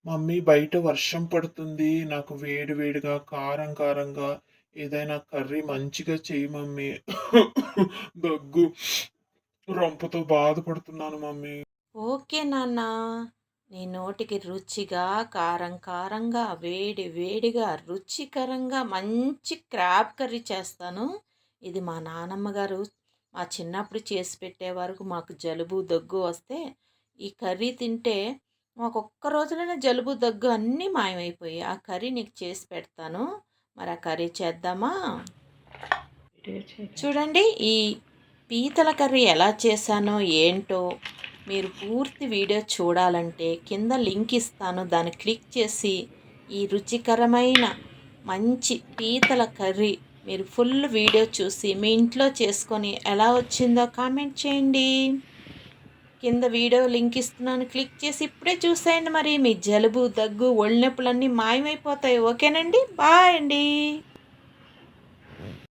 Mummy బయట వర్షం పడుతుంది. నాకు వేడి వేడిగా, కారం కారంగా ఏదైనా కర్రీ మంచిగా చెయ్యి మమ్మీ. దగ్గు, రొంపుతో బాధపడుతున్నాను మమ్మీ. ఓకే నాన్న. నీ నోటికి రుచిగా, కారం కారంగా, వేడి వేడిగా, రుచికరంగా మంచి క్రాబ్ కర్రీ చేస్తాను. ఇది మా నానమ్మ గారు మా చిన్నప్పుడు చేసి పెట్టేవారు. మాకు జలుబు, దగ్గు వస్తే ఈ కర్రీ తింటే మాకొక్క రోజులోనే జలుబు, దగ్గు అన్నీ మాయమైపోయాయి. ఆ కర్రీ నీకు చేసి పెడతాను. మరి ఆ కర్రీ చేద్దామా? చూడండి, ఈ పీతల కర్రీ ఎలా చేశానో ఏంటో మీరు పూర్తి వీడియో చూడాలంటే కింద లింక్ ఇస్తాను. దాన్ని క్లిక్ చేసి ఈ రుచికరమైన మంచి పీతల కర్రీ మీరు ఫుల్ వీడియో చూసి మీ ఇంట్లో చేసుకొని ఎలా వచ్చిందో కామెంట్ చేయండి. కింద వీడియో లింక్ ఇస్తున్నాను, క్లిక్ చేసి ఇప్పుడే చూసేయండి. మరి మీ జలుబు, దగ్గు, ఒళ్ళు నొప్పులన్నీ మాయమైపోతాయి. ఓకేనండి, బాయ్ అండి.